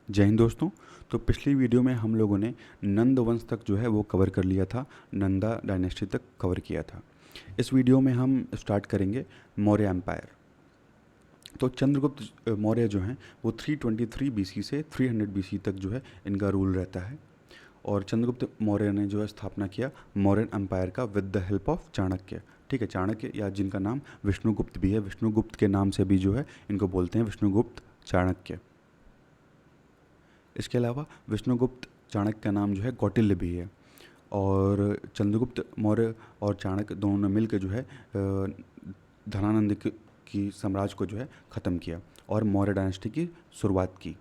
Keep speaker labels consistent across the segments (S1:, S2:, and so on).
S1: जय हिंद दोस्तों। तो पिछली वीडियो में हम लोगों ने नंद वंश तक जो है वो कवर कर लिया था, नंदा डायनेस्टी तक कवर किया था। इस वीडियो में हम स्टार्ट करेंगे मौर्य एम्पायर। तो चंद्रगुप्त मौर्य जो हैं वो 323 बीसी से 300 बीसी तक जो है इनका रूल रहता है। और चंद्रगुप्त मौर्य ने जो है स्थापना किया मौर्यन एम्पायर का with the help of Chanakya. ठीक है, चाणक्य या जिनका नाम विष्णुगुप्त भी है, विष्णुगुप्त के नाम से भी जो है इनको बोलते हैं विष्णुगुप्त चाणक्य। इसके अलावा विष्णुगुप्त चाणक्य का नाम जो है कौटिल्य भी है। और चंद्रगुप्त मौर्य और चाणक्य दोनों ने मिलकर जो है धनानंद की साम्राज्य को जो है ख़त्म किया और मौर्य डायनेस्टी की शुरुआत की।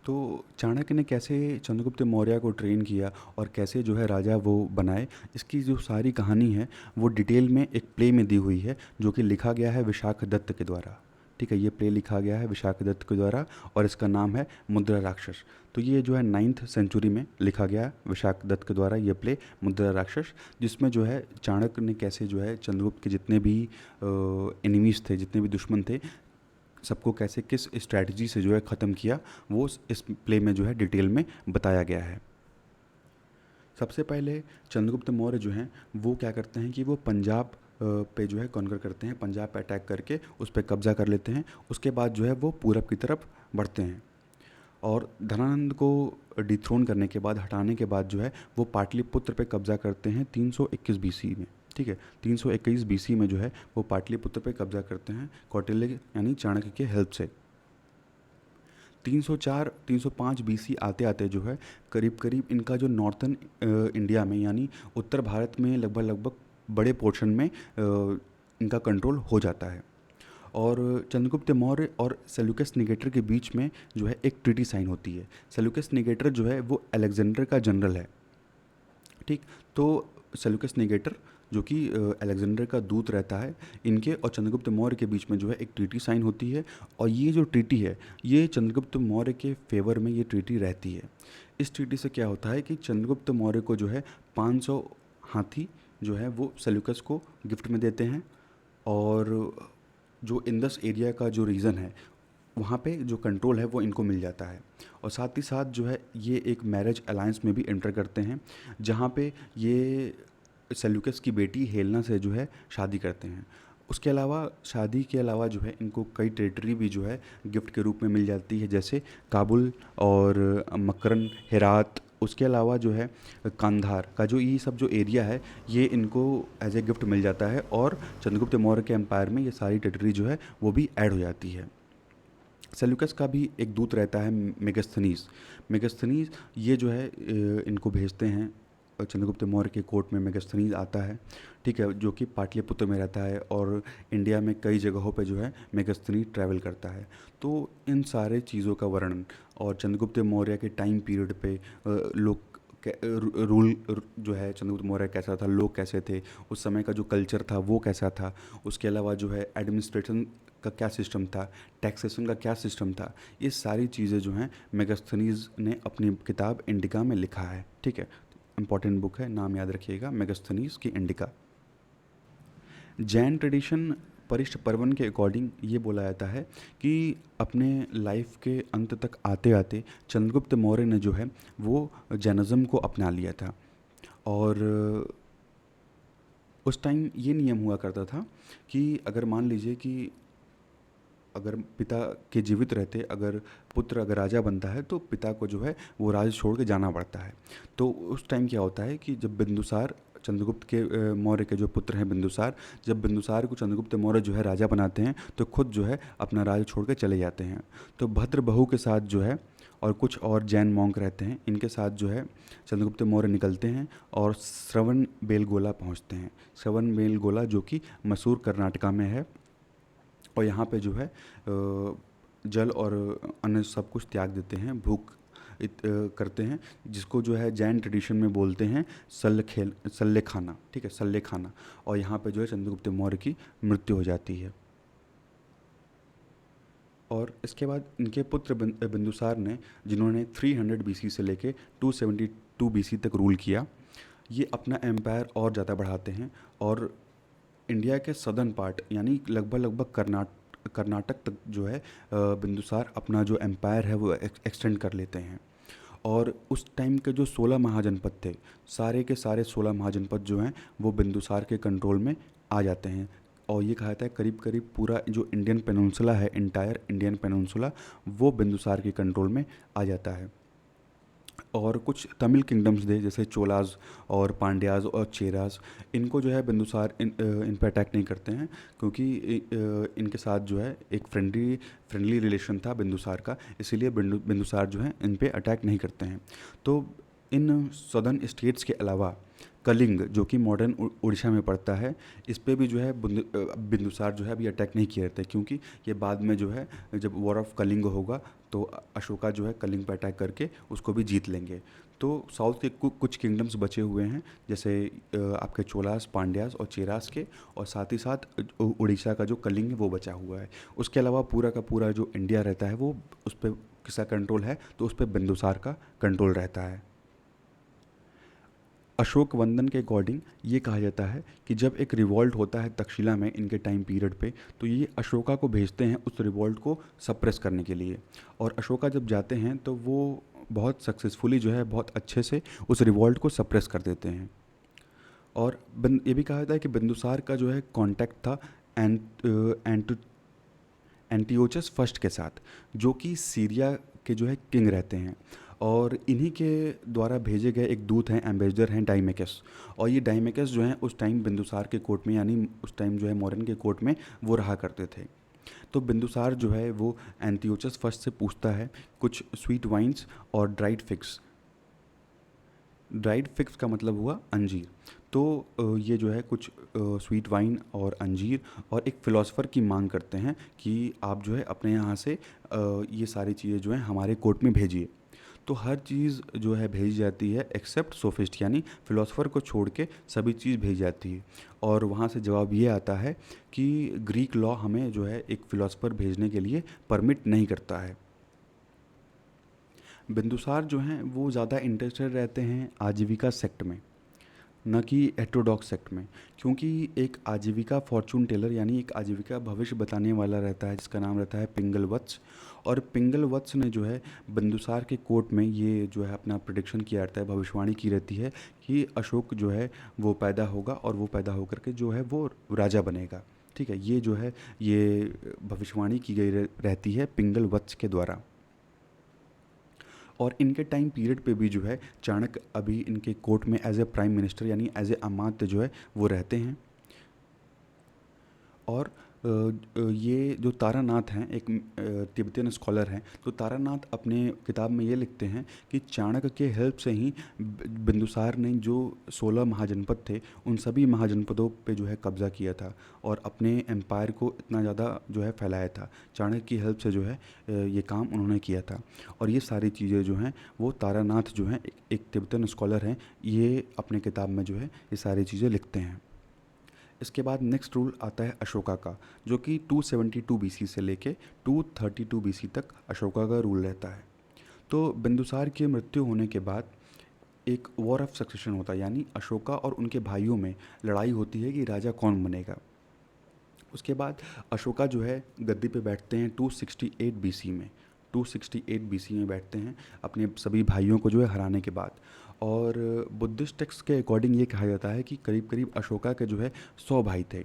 S1: तो चाणक्य ने कैसे चंद्रगुप्त मौर्य को ट्रेन किया और कैसे जो है राजा वो बनाए, इसकी जो सारी कहानी है वो डिटेल में एक प्ले में दी हुई है, जो कि लिखा गया है विशाख दत्त के द्वारा। ठीक है, ये प्ले लिखा गया है विशाख दत्त के द्वारा और इसका नाम है मुद्रा राक्षस। तो ये जो है 9th सेंचुरी में लिखा गया विशाख दत्त के द्वारा ये प्ले मुद्रा राक्षस, जिसमें जो है चाणक्य ने कैसे जो है चंद्रगुप्त के जितने भी एनिमीज थे, जितने भी दुश्मन थे, सबको कैसे किस स्ट्रैटेजी से जो है ख़त्म किया, वो इस प्ले में जो है डिटेल में बताया गया है। सबसे पहले चंद्रगुप्त मौर्य जो हैं वो क्या करते हैं कि वो पंजाब पे जो है कॉन्कर करते हैं, पंजाब पे अटैक करके उस पर कब्ज़ा कर लेते हैं। उसके बाद जो है वो पूरब की तरफ बढ़ते हैं और धनानंद को डिथ्रोन करने के बाद, हटाने के बाद जो है वो पाटलिपुत्र पे कब्ज़ा करते हैं 321 बीसी में। ठीक है, 321 बीसी में जो है वो पाटलिपुत्र पे कब्ज़ा करते हैं कौटिल्य यानी चाणक्य के हेल्प से। 304 305 बीसी आते आते जो है करीब करीब इनका जो नॉर्थन इंडिया में यानी उत्तर भारत में लगभग लगभग बड़े पोर्शन में इनका कंट्रोल हो जाता है। और चंद्रगुप्त मौर्य और सेल्यूकस निगेटर के बीच में जो है एक ट्रीटी साइन होती है। सेल्यूकस निगेटर जो है वो अलेक्जेंडर का जनरल है। ठीक, तो सेल्यूकस निगेटर जो कि अलेक्जेंडर का दूत रहता है, इनके और चंद्रगुप्त मौर्य के बीच में जो है एक ट्रीटी साइन होती है। और ये जो ट्रीटी है ये चंद्रगुप्त मौर्य के फेवर में ये ट्रीटी रहती है। इस ट्रीटी से क्या होता है कि चंद्रगुप्त मौर्य को जो है 500 हाथी जो है वो सेल्यूकस को गिफ्ट में देते हैं। और जो इंडस एरिया का जो रीजन है वहाँ पे जो कंट्रोल है वो इनको मिल जाता है। और साथ ही साथ जो है ये एक मैरिज अलायंस में भी एंटर करते हैं, जहाँ पे ये सेल्यूकस की बेटी हेलेना से जो है शादी करते हैं। उसके अलावा शादी के अलावा जो है इनको कई टेरिटरी भी जो है गिफ्ट के रूप में मिल जाती है, जैसे काबुल और मकरन, हेरात। उसके अलावा जो है कांधार का जो ये सब जो एरिया है ये इनको एज ए गिफ्ट मिल जाता है। और चंद्रगुप्त मौर्य के एम्पायर में ये सारी टेरिटरी जो है वो भी ऐड हो जाती है। सेल्यूकस का भी एक दूत रहता है मेगस्थनीज। मेगस्थनीज ये जो है इनको भेजते हैं चंद्रगुप्त मौर्य के कोर्ट में। मेगस्थनीज आता है, ठीक है, जो कि पाटलिपुत्र में रहता है और इंडिया में कई जगहों पे जो है मेगस्थनीज ट्रैवल करता है। तो इन सारे चीज़ों का वर्णन और चंद्रगुप्त मौर्य के टाइम पीरियड पे लोग रूल जो है चंद्रगुप्त मौर्य कैसा था, लोग कैसे थे, उस समय का जो कल्चर था वो कैसा था, उसके अलावा जो है एडमिनिस्ट्रेशन का क्या सिस्टम था, टैक्सेशन का क्या सिस्टम था, ये सारी चीज़ें जो हैं मेगस्थनीज ने अपनी किताब इंडिका में लिखा है। ठीक है, इंपॉर्टेंट बुक है, नाम याद रखिएगा, मेगस्थनीज की इंडिका। जैन ट्रेडिशन परिष्ठ पर्वन के अकॉर्डिंग ये बोला जाता है कि अपने लाइफ के अंत तक आते आते चंद्रगुप्त मौर्य ने जो है वो जैनिज़्म को अपना लिया था। और उस टाइम ये नियम हुआ करता था कि अगर मान लीजिए कि अगर पिता के जीवित रहते अगर पुत्र अगर राजा बनता है तो पिता को जो है वो राज छोड़ के जाना पड़ता है। तो उस टाइम क्या होता है कि जब बिंदुसार चंद्रगुप्त के मौर्य के जो पुत्र हैं बिंदुसार, जब बिंदुसार को चंद्रगुप्त मौर्य जो है राजा बनाते हैं तो खुद जो है अपना राज छोड़ के चले जाते हैं। तो भद्र बहू के साथ जो है और कुछ और जैन मॉन्क रहते हैं, इनके साथ जो है चंद्रगुप्त मौर्य निकलते हैं और श्रवण बेलगोला पहुंचते हैं। श्रवण बेलगोला जो कि मैसूर कर्नाटका में है। और यहाँ पे जो है जल और अन्य सब कुछ त्याग देते हैं, भूख करते हैं, जिसको जो है जैन ट्रेडिशन में बोलते हैं सल्ले खाना। ठीक है, सल्ले खाना। और यहाँ पे जो है चंद्रगुप्त मौर्य की मृत्यु हो जाती है। और इसके बाद इनके पुत्र बिंदुसार ने, जिन्होंने 300 बीसी से लेके 272 बीसी तक रूल किया, ये अपना एम्पायर और ज़्यादा बढ़ाते हैं और इंडिया के सदर्न पार्ट यानी लगभग लगभग कर्नाटक तक जो है बिंदुसार अपना जो एम्पायर है वो एक्सटेंड कर लेते हैं। और उस टाइम के जो 16 महाजनपद थे, सारे के सारे 16 महाजनपद जो हैं वो बिंदुसार के कंट्रोल में आ जाते हैं। और ये कहा जाता है करीब करीब पूरा जो इंडियन पेनिनसुला है, इंटायर इंडियन पेनिनसुला, वो बिंदुसार के कंट्रोल में आ जाता है। और कुछ तमिल किंगडम्स थे जैसे चोलाज और पांड्याज और चेराज, इनको जो है बिंदुसार इन पर अटैक नहीं करते हैं, क्योंकि इनके साथ जो है एक फ्रेंडली रिलेशन था बिंदुसार का, इसीलिए बिंदुसार जो है इन पे अटैक नहीं करते हैं। तो इन सदर्न स्टेट्स के अलावा कलिंग, जो कि मॉडर्न उड़ीसा में पड़ता है, इस पे भी जो है बिंदुसार जो है अभी अटैक नहीं किए रहते, क्योंकि ये बाद में जो है जब वॉर ऑफ कलिंग होगा तो अशोका जो है कलिंग पर अटैक करके उसको भी जीत लेंगे। तो साउथ के कुछ किंगडम्स बचे हुए हैं, जैसे आपके चोलास, पांड्यास और चेरास के, और साथ ही साथ उड़ीसा का जो कलिंग है वो बचा हुआ है। उसके अलावा पूरा का पूरा जो इंडिया रहता है वो उस पर किसका कंट्रोल है, तो उस पर बिंदुसार का कंट्रोल रहता है। अशोक वंदन के अकॉर्डिंग ये कहा जाता है कि जब एक रिवॉल्ट होता है तक्षशिला में इनके टाइम पीरियड पे, तो ये अशोका को भेजते हैं उस रिवॉल्ट को सप्रेस करने के लिए। और अशोका जब जाते हैं तो वो बहुत सक्सेसफुली जो है बहुत अच्छे से उस रिवॉल्ट को सप्रेस कर देते हैं। और ये भी कहा जाता है कि बिंदुसार का जो है कांटेक्ट था एंट एंटियोचस फर्स्ट के साथ, जो कि सीरिया के जो है किंग रहते हैं। और इन्हीं के द्वारा भेजे गए एक दूत हैं, एम्बेसडर हैं डाइमेकस। और ये डाइमेकस जो हैं उस टाइम बिंदुसार के कोर्ट में, यानी उस टाइम जो है मौर्यन के कोर्ट में वो रहा करते थे। तो बिंदुसार जो है वो एंटियोचस फर्स्ट से पूछता है कुछ स्वीट वाइन्स और ड्राइड फिक्स। ड्राइड फिक्स का मतलब हुआ अंजीर। तो ये जो है कुछ स्वीट वाइन और अंजीर और एक फ़िलासफ़र की मांग करते हैं कि आप जो है अपने यहाँ से ये सारी चीज़ें जो हैं हमारे कोर्ट में भेजिए। तो हर चीज़ जो है भेजी जाती है एक्सेप्ट सोफिस्ट, यानी फ़िलासफ़र को छोड़ के सभी चीज़ भेजी जाती है। और वहाँ से जवाब ये आता है कि ग्रीक लॉ हमें जो है एक फ़िलासफ़र भेजने के लिए परमिट नहीं करता है। बिंदुसार जो हैं वो ज़्यादा इंटरेस्टेड रहते हैं आजीविका सेक्ट में, न कि हेटेरोडॉक्स सेक्ट में, क्योंकि एक आजीविका फॉर्चून टेलर यानी एक आजीविका भविष्य बताने वाला रहता है जिसका नाम रहता है पिंगलवत्स। और पिंगलवत्स ने जो है बिंदुसार के कोर्ट में ये जो है अपना प्रिडिक्शन किया रहता है, भविष्यवाणी की रहती है कि अशोक जो है वो पैदा होगा और वो पैदा होकर के जो है वो राजा बनेगा। ठीक है, ये जो है ये भविष्यवाणी की गई रहती है पिंगलवत्स के द्वारा। और इनके टाइम पीरियड पे भी जो है चाणक्य अभी इनके कोर्ट में एज ए प्राइम मिनिस्टर यानी एज ए अमात्य जो है वो रहते हैं। और ये जो तारानाथ हैं एक तिब्बतियन स्कॉलर हैं, तो तारानाथ अपने किताब में ये लिखते हैं कि चाणक्य के हेल्प से ही बिंदुसार ने जो 16 महाजनपद थे उन सभी महाजनपदों पे जो है कब्ज़ा किया था और अपने एम्पायर को इतना ज़्यादा जो है फैलाया था। चाणक्य की हेल्प से जो है ये काम उन्होंने किया था। और ये सारी चीज़ें जो हैं वो तारानाथ जो हैं एक तिब्बतियन स्कॉलर हैं, ये अपने किताब में जो है ये सारी चीज़ें लिखते हैं। इसके बाद नेक्स्ट रूल आता है अशोका का, जो कि 272 बीसी से लेके 232 बीसी तक अशोका का रूल रहता है। तो बिंदुसार की मृत्यु होने के बाद एक वॉर ऑफ सक्सेशन होता है, यानी अशोका और उनके भाइयों में लड़ाई होती है कि राजा कौन बनेगा। उसके बाद अशोका जो है गद्दी पे बैठते हैं 268 बीसी में, 268 बीसी में बैठते हैं अपने सभी भाइयों को जो है हराने के बाद। और बुद्धिस्ट टेक्स्ट के अकॉर्डिंग ये कहा जाता है कि करीब करीब अशोका के जो है 100 भाई थे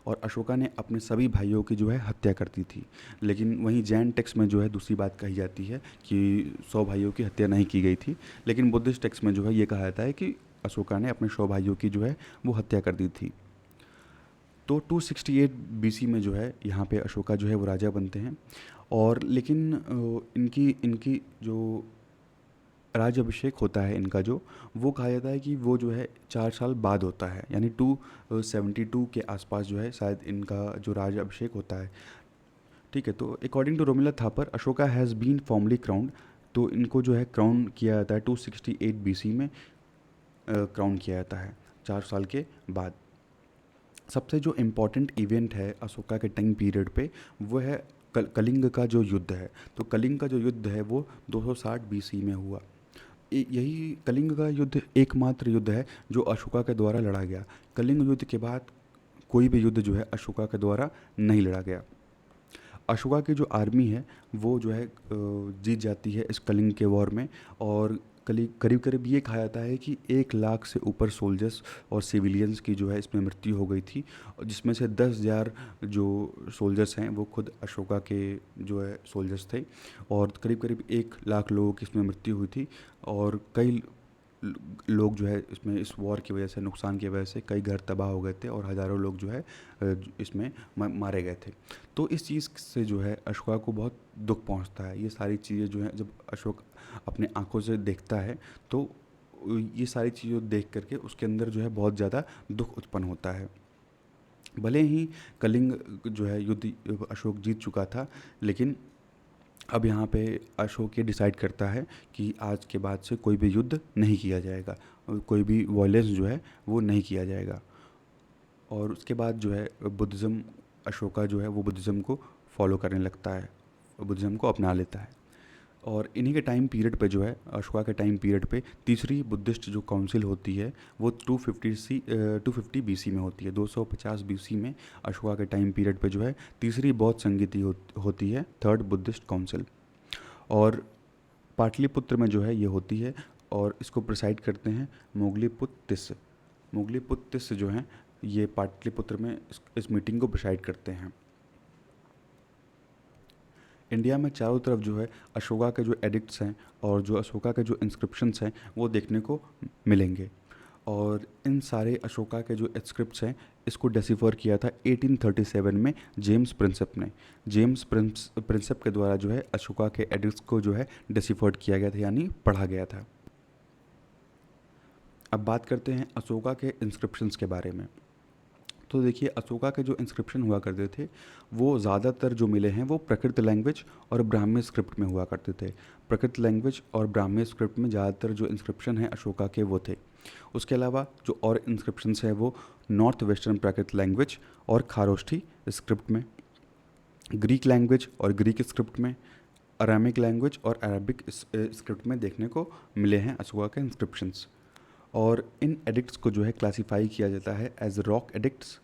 S1: और अशोका ने अपने सभी भाइयों की जो है हत्या कर दी थी। लेकिन वहीं जैन टेक्स्ट में जो है दूसरी बात कही जाती है कि 100 भाइयों की हत्या नहीं की गई थी। लेकिन बुद्धिस्ट टेक्स्ट में जो है ये कहा जाता है कि अशोका ने अपने 100 भाइयों की जो है वो हत्या कर दी थी। तो 268 बीसी में जो है यहाँ पे अशोका जो है वो राजा बनते हैं। और लेकिन इनकी इनकी जो राज अभिषेक होता है इनका जो, वो कहा जाता है कि वो जो है 4 साल बाद होता है, यानी 272 के आसपास जो है शायद इनका जो राज अभिषेक होता है। ठीक है, तो according to Romila Thapar Ashoka has been formally crowned, तो इनको जो है क्राउन किया जाता है 268 बीसी में, क्राउन किया जाता है 4 साल के बाद। सबसे जो इम्पोर्टेंट इवेंट है अशोका के टाइम पीरियड पे वो है कलिंग का जो युद्ध है। तो कलिंग का जो युद्ध है वो 260 बीसी में हुआ। यही कलिंग का युद्ध एकमात्र युद्ध है जो अशोका के द्वारा लड़ा गया। कलिंग युद्ध के बाद कोई भी युद्ध जो है अशोका के द्वारा नहीं लड़ा गया। अशोका की जो आर्मी है वो जो है जीत जाती है इस कलिंग के वॉर में। और करीब करीब ये कहा जाता है कि 1 लाख से ऊपर सोल्जर्स और सिविलियंस की जो है इसमें मृत्यु हो गई थी, और जिसमें से 10,000 जो सोल्जर्स हैं वो खुद अशोका के जो है सोल्जर्स थे, और करीब करीब 1 लाख लोगों की इसमें मृत्यु हुई थी। और कई लोग जो है इसमें इस वॉर की वजह से, नुकसान की वजह से कई घर तबाह हो गए थे, और हज़ारों लोग जो है इसमें मारे गए थे। तो इस चीज़ से जो है अशोका को बहुत दुख पहुंचता है। ये सारी चीज़ें जो हैं जब अशोक अपने आंखों से देखता है तो ये सारी चीज़ें देख करके उसके अंदर जो है बहुत ज़्यादा दुख उत्पन्न होता है। भले ही कलिंग जो है युद्ध अशोक जीत चुका था, लेकिन अब यहाँ पे अशोक ये डिसाइड करता है कि आज के बाद से कोई भी युद्ध नहीं किया जाएगा, और कोई भी वॉयलेंस जो है वो नहीं किया जाएगा। और उसके बाद जो है बुद्धिज़्म, अशोका जो है वो बुद्धिज़्म को फॉलो करने लगता है, बुद्धिज़्म को अपना लेता है। और इन्हीं के टाइम पीरियड पे जो है, अशोका के टाइम पीरियड पे तीसरी बुद्धिस्ट जो काउंसिल होती है वो 250 BC में होती है। 250 BC में अशोका के टाइम पीरियड पे जो है तीसरी बौद्ध संगीति होती है, थर्ड बुद्धिस्ट काउंसिल। और पाटलिपुत्र में जो है ये होती है, और इसको प्रिसाइड करते हैं मोगलीपुत्र तिस्स। मोगलीपुत्र तिस्स जो हैं ये पाटलिपुत्र में इस मीटिंग को प्रिसाइड करते हैं। इंडिया में चारों तरफ जो है अशोका के जो एडिक्ट्स हैं और जो अशोका के जो इंस्क्रिप्शंस हैं वो देखने को मिलेंगे। और इन सारे अशोका के जो स्क्रिप्ट्स हैं इसको डेसिफर किया था 1837 में जेम्स प्रिंसेप ने। जेम्स प्रिंसेप के द्वारा जो है अशोका के एडिक्ट्स को जो है डेसिफर्ड किया गया था, यानी पढ़ा गया था। अब बात करते हैं अशोका के इंस्क्रिप्शंस के बारे में। तो देखिए, अशोका के जो इंस्क्रिप्शन हुआ करते थे वो ज़्यादातर जो मिले हैं वो प्राकृत लैंग्वेज और ब्राह्मी स्क्रिप्ट में हुआ करते थे। प्राकृत लैंग्वेज और ब्राह्मी स्क्रिप्ट में ज़्यादातर जो इंस्क्रिप्शन हैं अशोका के वो थे। उसके अलावा जो और इंस्क्रिप्शंस हैं वो नॉर्थ वेस्टर्न प्राकृत लैंग्वेज और खारोष्ठी स्क्रिप्ट में, ग्रीक लैंग्वेज और ग्रीक स्क्रिप्ट में, अरामिक लैंग्वेज और अरबिक स्क्रिप्ट में देखने को मिले हैं अशोका के इंस्क्रिप्शंस। और इन एडिक्ट्स को जो है क्लासीफाई किया जाता है एज रॉक एडिक्ट्स,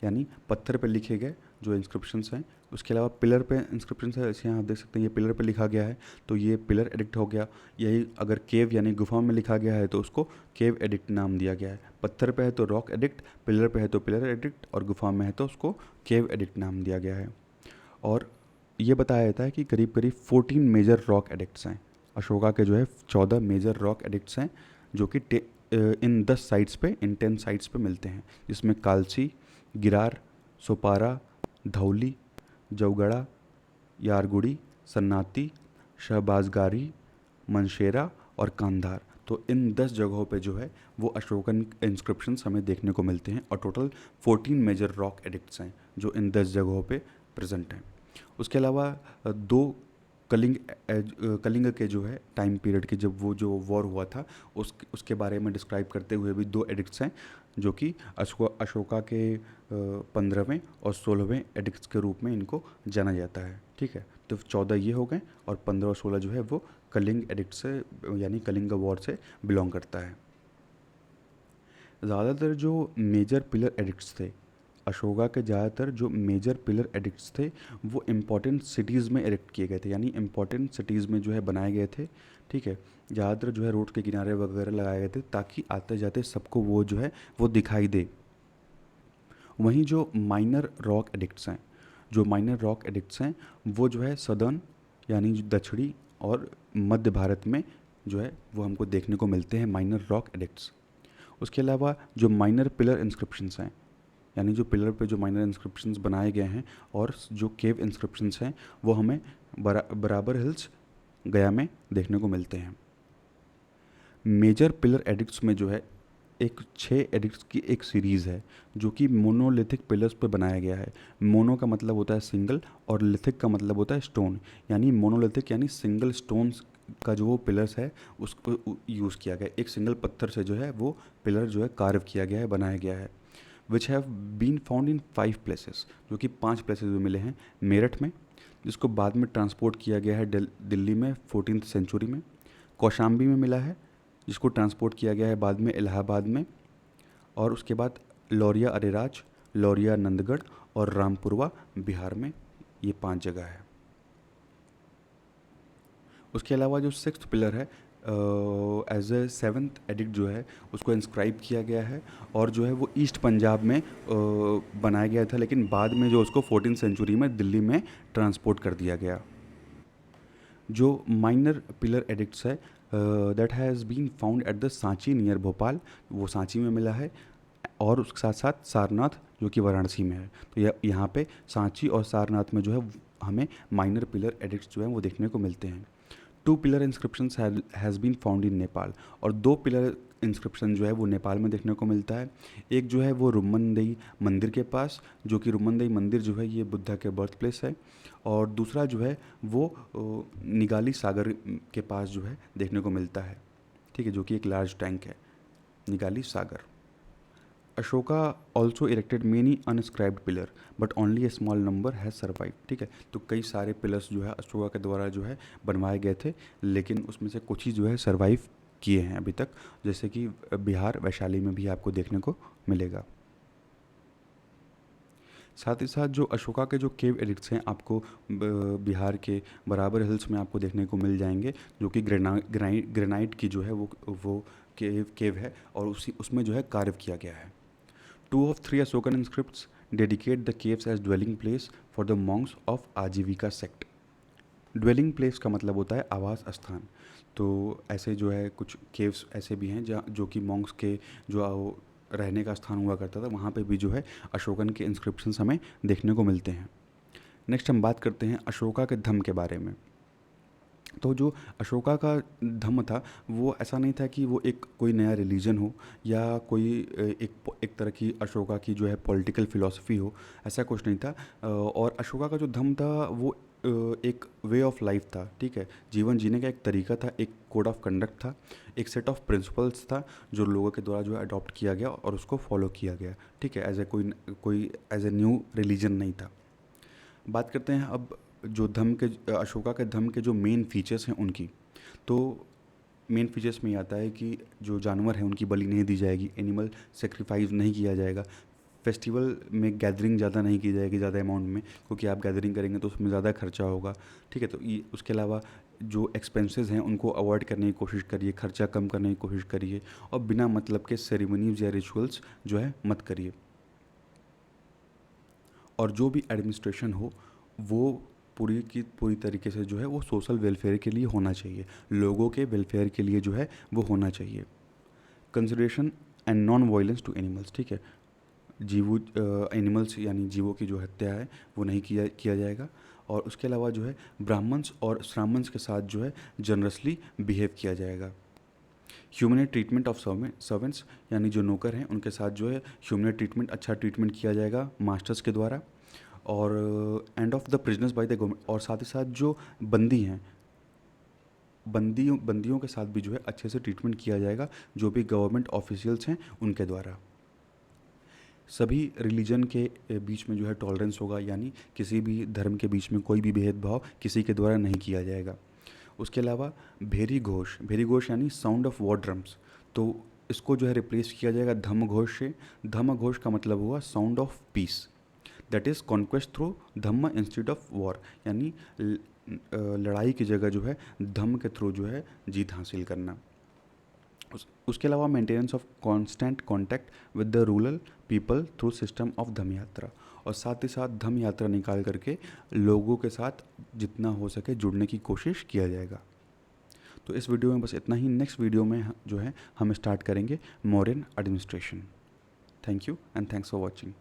S1: यानी पत्थर पर लिखे गए जो इंस्क्रिप्शंस हैं। उसके अलावा पिलर पे इंस्क्रिप्शंस है, जैसे यहाँ आप देख सकते हैं ये पिलर पे लिखा गया है तो ये पिलर एडिक्ट हो गया। यही अगर केव यानी गुफा में लिखा गया है तो उसको केव एडिक्ट नाम दिया गया है। पत्थर पे है तो रॉक एडिक्ट, पिलर पे है तो पिलर एडिक्ट, और गुफा में है तो उसको केव एडिक्ट नाम दिया गया है। और ये बताया जाता है कि करीब करीब 14 मेजर रॉक एडिक्ट्स हैं। अशोका के जो है 14 मेजर रॉक एडिक्ट्स हैं जो कि इन 10 साइट्स पे, इन 10 साइट्स पे मिलते हैं, जिसमें कालसी, गिरार, सोपारा, धौली, जौगड़ा, यारगुड़ी, सन्नाती, शहबाजगारी, मनशेरा और कांधार। तो इन 10 जगहों पे जो है वो अशोकन इंस्क्रिप्शंस हमें देखने को मिलते हैं, और टोटल 14 मेजर रॉक एडिक्ट्स हैं जो इन 10 जगहों पे प्रेजेंट हैं। उसके अलावा दो कलिंग के जो है टाइम पीरियड के जब वो जो वॉर हुआ था उसके बारे में डिस्क्राइब करते हुए भी 2 एडिक्ट्स हैं जो कि अशोका के 15वें और 16वें एडिक्ट्स के रूप में इनको जाना जाता है। ठीक है, तो 14 ये हो गए, और 15 और 16 जो है वो कलिंग एडिक्ट से, यानी कलिंग वॉर से बिलोंग करता है। ज़्यादातर जो मेजर पिलर एडिक्ट्स थे, अशोका के ज़्यादातर जो मेजर पिलर एडिक्ट्स थे वो इम्पॉर्टेंट सिटीज़ में एडिक्ट किए गए थे, यानी इम्पॉर्टेंट सिटीज़ में जो है बनाए गए थे। ठीक है, ज़्यादातर जो है रोड के किनारे वगैरह लगाए गए थे ताकि आते जाते सबको वो जो है वो दिखाई दे। वहीं जो माइनर रॉक एडिक्ट्स हैं, जो माइनर रॉक एडिक्ट्स हैं वो जो है सदर्न, यानी जो दक्षिणी और मध्य भारत में जो है वो हमको देखने को मिलते हैं माइनर रॉक एडिक्ट्स। उसके अलावा जो माइनर पिलर इंस्क्रिप्शंस हैं, यानी जो पिलर पे जो माइनर इंस्क्रिप्शंस बनाए गए हैं, और जो केव इंस्क्रिप्शंस हैं वो हमें बराबर हिल्स गया में देखने को मिलते हैं। मेजर पिलर एडिक्ट्स में जो है एक 6 एडिक्ट्स की एक सीरीज़ है जो कि मोनोलिथिक पिलर्स पर बनाया गया है। मोनो का मतलब होता है सिंगल, और लिथिक का मतलब होता है स्टोन, यानी मोनोलिथिक यानी सिंगल स्टोन्स का जो वो पिलर्स है उसको यूज़ किया गया। एक सिंगल पत्थर से जो है वो पिलर जो है कार्व किया गया है, बनाया गया है। Which have been found in 5 places, जो कि 5 प्लेसेस में मिले हैं। मेरठ में, जिसको बाद में ट्रांसपोर्ट किया गया है दिल्ली में 14th सेंचुरी में। कौशाम्बी में मिला है, जिसको ट्रांसपोर्ट किया गया है बाद में इलाहाबाद में। और उसके बाद लौरिया अरेराज, लौरिया नंदगढ़ और रामपुरवा बिहार में ये 5 जगह है। उसके अलावा जो सिक्स्थ पिलर है एज ए सेवन्थ एडिक्ट जो है उसको इंस्क्राइब किया गया है, और जो है वो ईस्ट पंजाब में बनाया गया था, लेकिन बाद में जो उसको 14th सेंचुरी में दिल्ली में ट्रांसपोर्ट कर दिया गया। जो माइनर पिलर एडिक्ट्स है that has been found at the Sanchi near Bhopal, वो सांची में मिला है, और उसके साथ साथ सारनाथ जो कि वाराणसी में है। तो यहाँ पे सांची और सारनाथ में जो है हमें माइनर पिलर एडिक्ट्स जो हैं वो देखने को मिलते हैं। 2 pillar inscriptions has been found in Nepal, और 2 पिलर इंस्क्रिप्शन जो है वो नेपाल में देखने को मिलता है। एक जो है वो रुमनदेई मंदिर के पास, जो कि रुमनदेई मंदिर जो है ये बुद्धा के बर्थ प्लेस है, और दूसरा जो है वो निगाली सागर के पास जो है देखने को मिलता है, ठीक है, जो कि एक लार्ज टैंक है, Nigali Sagar. Ashoka also erected many uninscribed pillar but only a small number has survive, ठीक है। तो कई सारे पिलर्स जो है अशोका के द्वारा जो है बनवाए गए थे, लेकिन उसमें से कुछ ही जो है सर्वाइव किए हैं अभी तक, जैसे कि बिहार वैशाली में भी आपको देखने को मिलेगा। साथ ही साथ जो अशोका के जो केव एडिक्ट्स हैं आपको बिहार के बराबर हिल्स में आपको देखने को मिल जाएंगे, जो कि ग्रेनाइट की जो है वो केव है, और उसी उसमें जो है कार्व किया गया है। 2 of 3 Ashokan inscripts dedicate the caves as dwelling place for the monks of आजीविका सेक्ट। ड्वेलिंग प्लेस का मतलब होता है आवास स्थान। तो ऐसे जो है कुछ केव्स ऐसे भी हैं जहाँ जो कि मॉन्क्स के जो रहने का स्थान हुआ करता था, वहाँ पे भी जो है अशोकन के इंस्क्रिप्शंस हमें देखने को मिलते हैं। नेक्स्ट हम बात करते हैं अशोका के धम्म के बारे में। तो जो अशोका का धम्म था वो ऐसा नहीं था कि वो एक कोई नया रिलीजन हो या कोई एक तरह की अशोका की जो है पॉलिटिकल फ़िलॉसफी हो, ऐसा कुछ नहीं था। और अशोका का जो धम्म था वो एक वे ऑफ लाइफ था, ठीक है, जीवन जीने का एक तरीका था, एक कोड ऑफ कंडक्ट था, एक सेट ऑफ प्रिंसिपल्स था जो लोगों के द्वारा जो है अडॉप्ट किया गया और उसको फॉलो किया गया, ठीक है, एज ए कोई एज ए न्यू रिलीजन नहीं था। बात करते हैं अब जो धम्म के अशोका के धम्म के जो मेन फीचर्स हैं उनकी। तो मेन फीचर्स में ये आता है कि जो जानवर हैं उनकी बलि नहीं दी जाएगी, एनिमल सेक्रीफाइस नहीं किया जाएगा, फेस्टिवल में गैदरिंग ज़्यादा नहीं की जाएगी ज़्यादा अमाउंट में, क्योंकि आप गैदरिंग करेंगे तो उसमें ज़्यादा खर्चा होगा, ठीक है। तो ये उसके अलावा जो एक्सपेंसेस हैं उनको अवॉइड करने की कोशिश करिए, खर्चा कम करने की कोशिश करिए, और बिना मतलब के सेरेमनीज या रिचुअल्स जो है मत करिए। और जो भी एडमिनिस्ट्रेशन हो वो पूरी की पूरी तरीके से जो है वो सोशल वेलफेयर के लिए होना चाहिए, लोगों के वेलफेयर के लिए जो है वो होना चाहिए। Consideration and non violence to animals, ठीक है, जीवो एनिमल्स यानी जीवों की जो हत्या है वो नहीं किया जाएगा। और उसके अलावा जो है ब्राह्मण्स और श्राह्मण्स के साथ जो है जनरसली बिहेव किया जाएगा। ह्यूमन ट्रीटमेंट ऑफ सर्वेंट्स यानी जो नौकर हैं उनके साथ जो है ह्यूमन ट्रीटमेंट, अच्छा ट्रीटमेंट किया जाएगा मास्टर्स के द्वारा। और end of the prisoners by the government, और साथ ही साथ जो बंदी हैं बंदियों के साथ भी जो है अच्छे से ट्रीटमेंट किया जाएगा, जो भी गवर्नमेंट ऑफिशियल्स हैं उनके द्वारा। सभी रिलीजन के बीच में जो है टॉलरेंस होगा, यानी किसी भी धर्म के बीच में कोई भी भेदभाव किसी के द्वारा नहीं किया जाएगा। उसके अलावा भेरी घोष यानी साउंड ऑफ वॉर ड्रम्स, तो इसको जो है रिप्लेस किया जाएगा धम्म घोष से। धम्म घोष का मतलब हुआ sound of peace, that is conquest through Dhamma instead of war, यानी लड़ाई की जगह जो है धम्म के थ्रू जो है जीत हासिल करना। उसके अलावा maintenance of constant contact with the rural people through system of dhamma yatra, और साथ ही साथ धम्म यात्रा निकाल करके लोगों के साथ जितना हो सके जुड़ने की कोशिश किया जाएगा। तो इस वीडियो में बस इतना ही। नेक्स्ट वीडियो में जो है हम स्टार्ट करेंगे Mauryan administration. Thank you and thanks for watching.